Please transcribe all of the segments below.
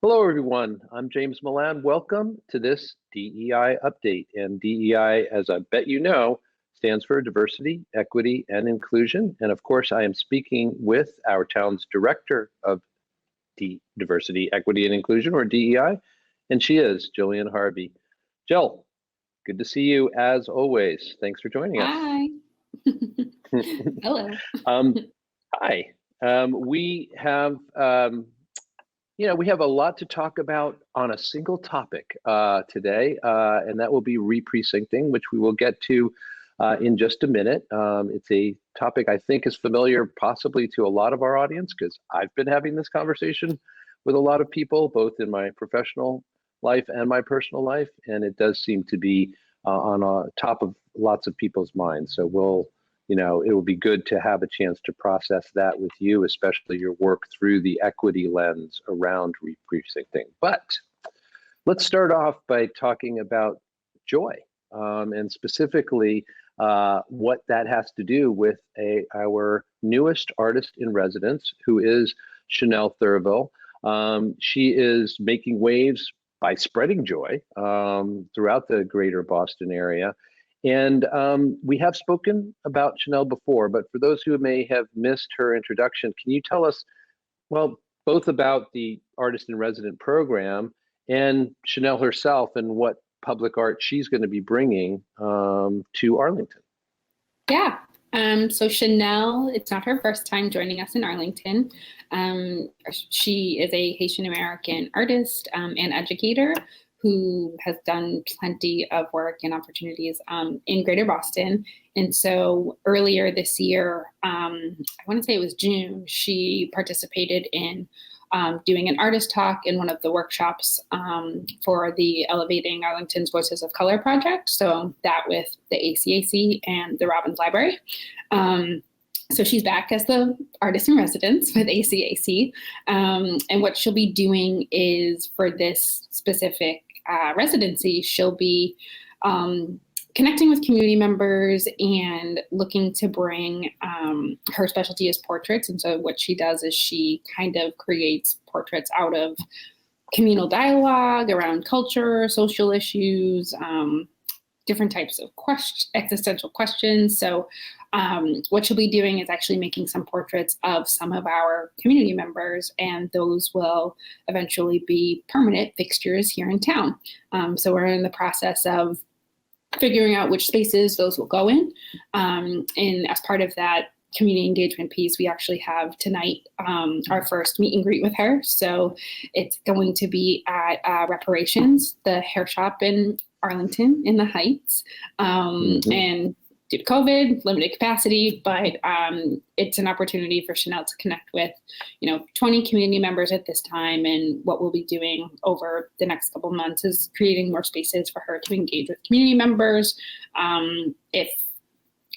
Hello, everyone. I'm James Milan. Welcome to this DEI update. And DEI, as I bet you know, stands for diversity, equity, and inclusion. And of course, I am speaking with our town's director of diversity, equity, and inclusion, or DEI, and she is Jillian Harvey. Jill, good to see you as always. Thanks for joining us. Hi. Hello. Hi. We have a lot to talk about on a single topic today, and that will be re-precincting, which we will get to in just a minute. It's a topic I think is familiar possibly to a lot of our audience because I've been having this conversation with a lot of people, both in my professional life and my personal life, and it does seem to be on top of lots of people's minds. So it will be good to have a chance to process that with you, especially your work through the equity lens around re-precincting. But let's start off by talking about joy, and specifically what that has to do with our newest artist in residence, who is Chanel Thurville. She is making waves by spreading joy throughout the greater Boston area. And we have spoken about Chanel before, but for those who may have missed her introduction, can you tell us, well, both about the Artist in Resident program and Chanel herself and what public art she's going to be bringing to Arlington? Yeah. So Chanel, it's not her first time joining us in Arlington. She is a Haitian American artist and educator who has done plenty of work and opportunities in Greater Boston. And so earlier this year, I want to say it was June, she participated in doing an artist talk in one of the workshops for the Elevating Arlington's Voices of Color project. So that with the ACAC and the Robbins Library. So she's back as the artist in residence with ACAC. And what she'll be doing is for this specific residency, she'll be connecting with community members and looking to bring her specialty is portraits. And so what she does is she kind of creates portraits out of communal dialogue around culture, social issues, different types of existential questions. So what she'll be doing is actually making some portraits of some of our community members, and those will eventually be permanent fixtures here in town. So we're in the process of figuring out which spaces those will go in. And as part of that community engagement piece, we actually have tonight our first meet and greet with her. So it's going to be at Reparations, the hair shop in Arlington in the Heights. And due to COVID, limited capacity, but it's an opportunity for Chanel to connect with, 20 community members at this time. And what we'll be doing over the next couple months is creating more spaces for her to engage with community members. If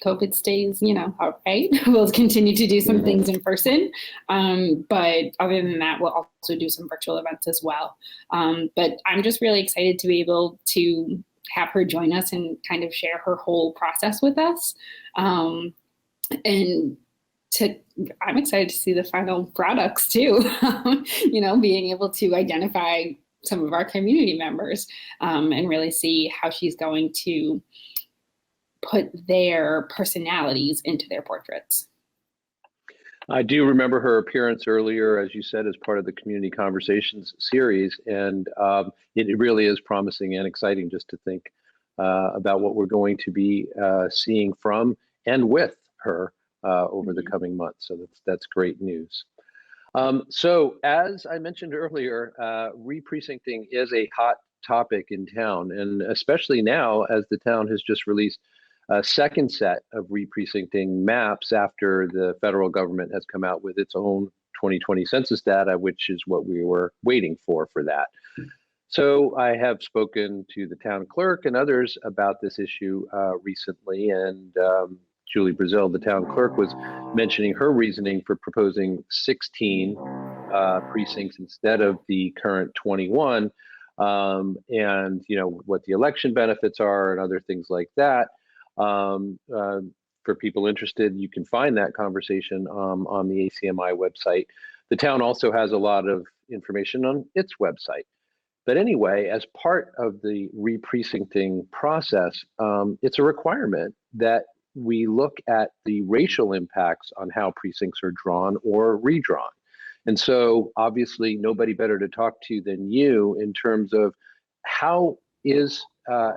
COVID stays, all right, we'll continue to do some things in person. But other than that, we'll also do some virtual events as well. But I'm just really excited to be able to have her join us and kind of share her whole process with us. I'm excited to see the final products too, being able to identify some of our community members and really see how she's going to put their personalities into their portraits. I do remember her appearance earlier, as you said, as part of the Community Conversations series, and it really is promising and exciting just to think about what we're going to be seeing from and with her over the coming months. So that's great news. So as I mentioned earlier, re-precincting is a hot topic in town, and especially now as the town has just released a second set of re-precincting maps after the federal government has come out with its own 2020 census data, which is what we were waiting for that. So I have spoken to the town clerk and others about this issue recently, and Julie Brazil, the town clerk, was mentioning her reasoning for proposing 16 precincts instead of the current 21, and what the election benefits are and other things like that. For people interested, you can find that conversation on the ACMI website. The town also has a lot of information on its website. But anyway, as part of the re-precincting process, it's a requirement that we look at the racial impacts on how precincts are drawn or redrawn. And so obviously nobody better to talk to than you in terms of how is the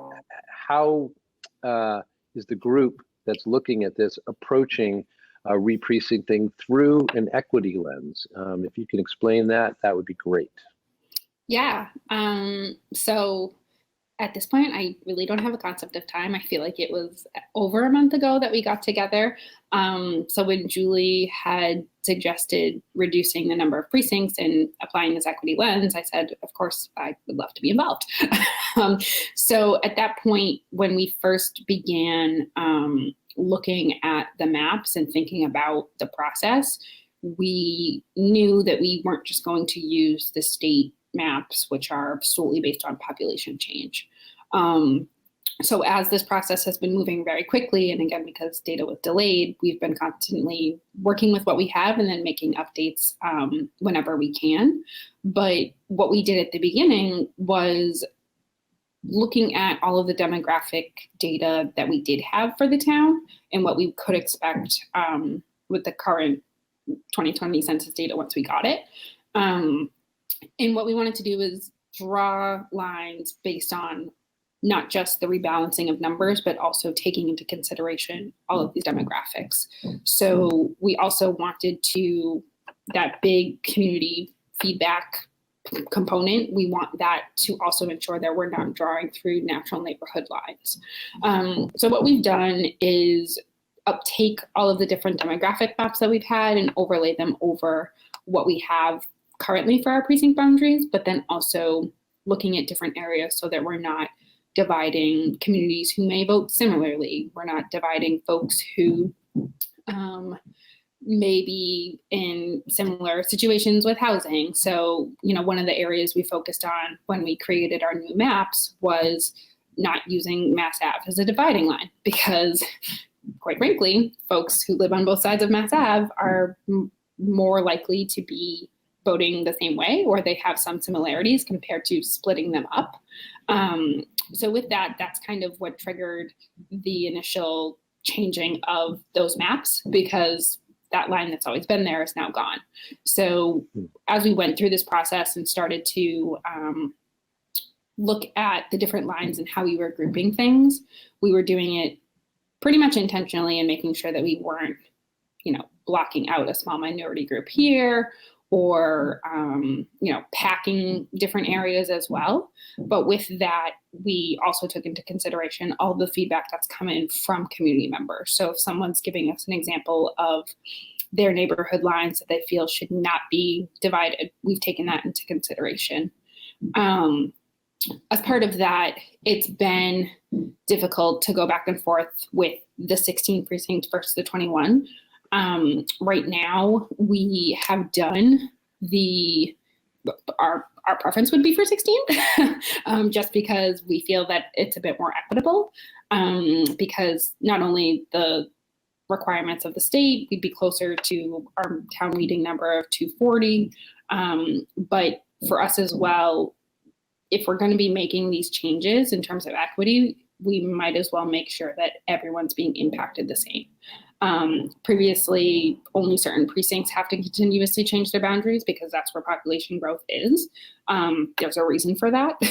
group that's looking at this approaching re-precincting through an equity lens. If you can explain that, that would be great. Yeah. So at this point, I really don't have a concept of time. I feel like it was over a month ago that we got together. So when Julie had suggested reducing the number of precincts and applying this equity lens, I said, of course, I would love to be involved. So at that point, when we first began looking at the maps and thinking about the process, we knew that we weren't just going to use the state maps, which are solely based on population change. So as this process has been moving very quickly, and again, because data was delayed, we've been constantly working with what we have and then making updates whenever we can. But what we did at the beginning was looking at all of the demographic data that we did have for the town and what we could expect with the current 2020 census data once we got it. And what we wanted to do is draw lines based on not just the rebalancing of numbers, but also taking into consideration all of these demographics. So we also wanted to, that big community feedback component, we want that to also ensure that we're not drawing through natural neighborhood lines. So what we've done is take all of the different demographic maps that we've had and overlay them over what we have currently for our precinct boundaries, but then also looking at different areas so that we're not dividing communities who may vote similarly. We're not dividing folks who may be in similar situations with housing. So, one of the areas we focused on when we created our new maps was not using Mass Ave as a dividing line, because quite frankly, folks who live on both sides of Mass Ave are more likely to be voting the same way, or they have some similarities compared to splitting them up. So with that, that's kind of what triggered the initial changing of those maps, because that line that's always been there is now gone. So as we went through this process and started to look at the different lines and how we were grouping things, we were doing it pretty much intentionally and making sure that we weren't, blocking out a small minority group here, or packing different areas as well. But with that, we also took into consideration all the feedback that's come in from community members. So if someone's giving us an example of their neighborhood lines that they feel should not be divided, we've taken that into consideration. As part of that, it's been difficult to go back and forth with the 16 precincts versus the 21. Right now, we have done our preference would be for 16, just because we feel that it's a bit more equitable, because not only the requirements of the state, we'd be closer to our town meeting number of 240, but for us as well, if we're going to be making these changes in terms of equity, we might as well make sure that everyone's being impacted the same. Previously, only certain precincts have to continuously change their boundaries because that's where population growth is. There's a reason for that.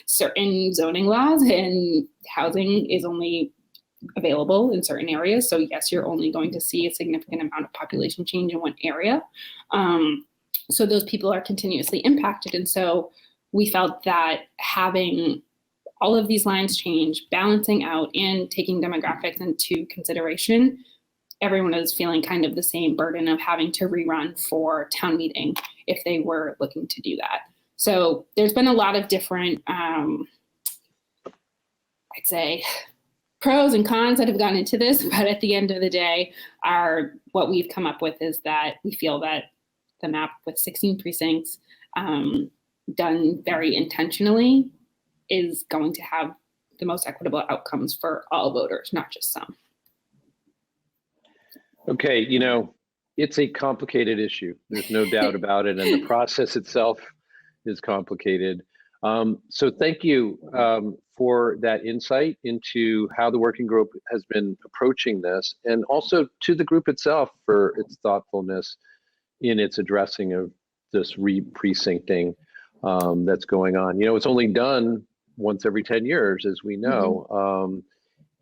Certain zoning laws and housing is only available in certain areas. So yes, you're only going to see a significant amount of population change in one area. So those people are continuously impacted. And so we felt that having all of these lines change, balancing out and taking demographics into consideration, everyone is feeling kind of the same burden of having to rerun for town meeting if they were looking to do that. So there's been a lot of different, I'd say, pros and cons that have gone into this, but at the end of the day, what we've come up with is that we feel that the map with 16 precincts, done very intentionally, is going to have the most equitable outcomes for all voters, not just some. Okay, It's a complicated issue. There's no doubt about it. And the process itself is complicated. So thank you for that insight into how the working group has been approaching this, and also to the group itself for its thoughtfulness in its addressing of this re-precincting that's going on. You know, it's only done once every 10 years, as we know,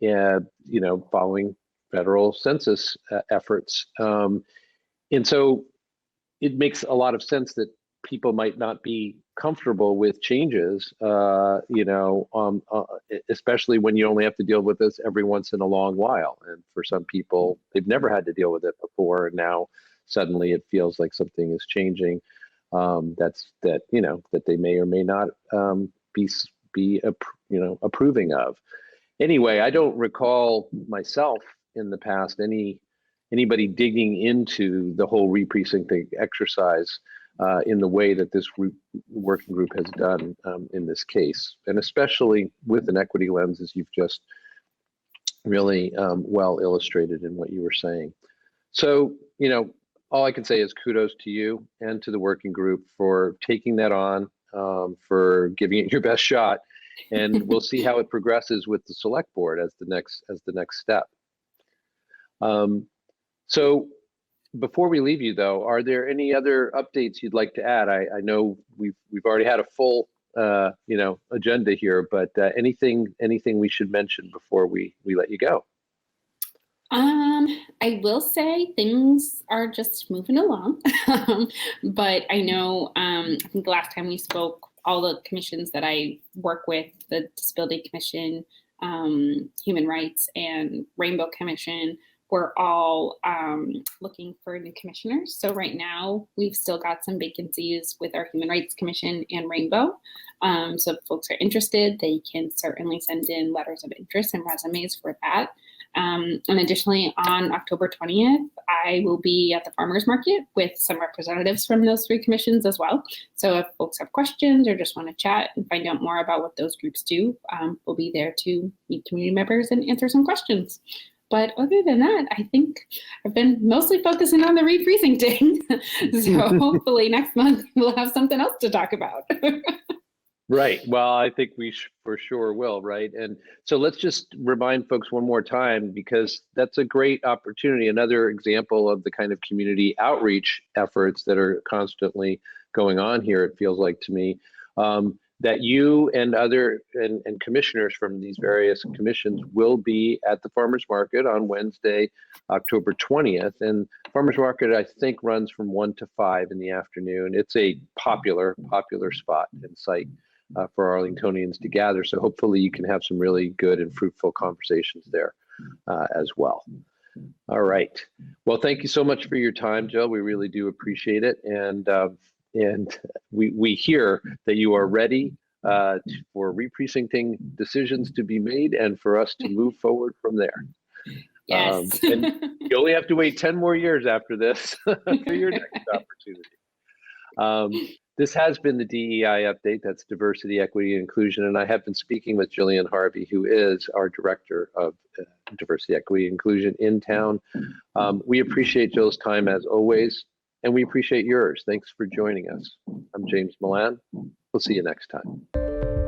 and, you know, following federal census efforts. And so it makes a lot of sense that people might not be comfortable with changes, you know, especially when you only have to deal with this every once in a long while. And for some people, they've never had to deal with it before, and now suddenly it feels like something is changing. That you know, that they may or may not be you know, approving of. Anyway, I don't recall myself in the past anybody digging into the whole re-precincting exercise in the way that this working group has done in this case, and especially with an equity lens, as you've just really well illustrated in what you were saying. So, you know, all I can say is kudos to you and to the working group for taking that on, for giving it your best shot, and we'll see how it progresses with the select board as the next step. So before we leave you, though, are there any other updates you'd like to add? I know we've already had a full you know, agenda here, but anything we should mention before we let you go? I will say things are just moving along, but I know I think the last time we spoke, all the commissions that I work with, the Disability Commission, Human Rights, and Rainbow Commission, we're all looking for new commissioners. So right now we've still got some vacancies with our Human Rights Commission and Rainbow. So if folks are interested, they can certainly send in letters of interest and resumes for that. And additionally, on October 20th, I will be at the farmers market with some representatives from those three commissions as well. So if folks have questions or just want to chat and find out more about what those groups do, we'll be there to meet community members and answer some questions. But other than that, I think I've been mostly focusing on the re-precincting. So hopefully next month we'll have something else to talk about. Right. Well, I think we for sure will, right? And so let's just remind folks one more time, because that's a great opportunity, another example of the kind of community outreach efforts that are constantly going on here, it feels like to me, that you and other and commissioners from these various commissions will be at the farmers market on Wednesday, October 20th. And farmers market, I think, runs from 1 to 5 in the afternoon. It's a popular spot and site for Arlingtonians to gather. So hopefully you can have some really good and fruitful conversations there as well. All right. Well, thank you so much for your time, Jill. We really do appreciate it. And we hear that you are ready for re-precincting decisions to be made and for us to move forward from there. Yes. And you only have to wait 10 more years after this for your next opportunity. This has been the DEI update. That's diversity, equity, and inclusion. And I have been speaking with Jillian Harvey, who is our director of diversity, equity, and inclusion in town. We appreciate Jill's time as always, and we appreciate yours. Thanks for joining us. I'm James Milan. We'll see you next time.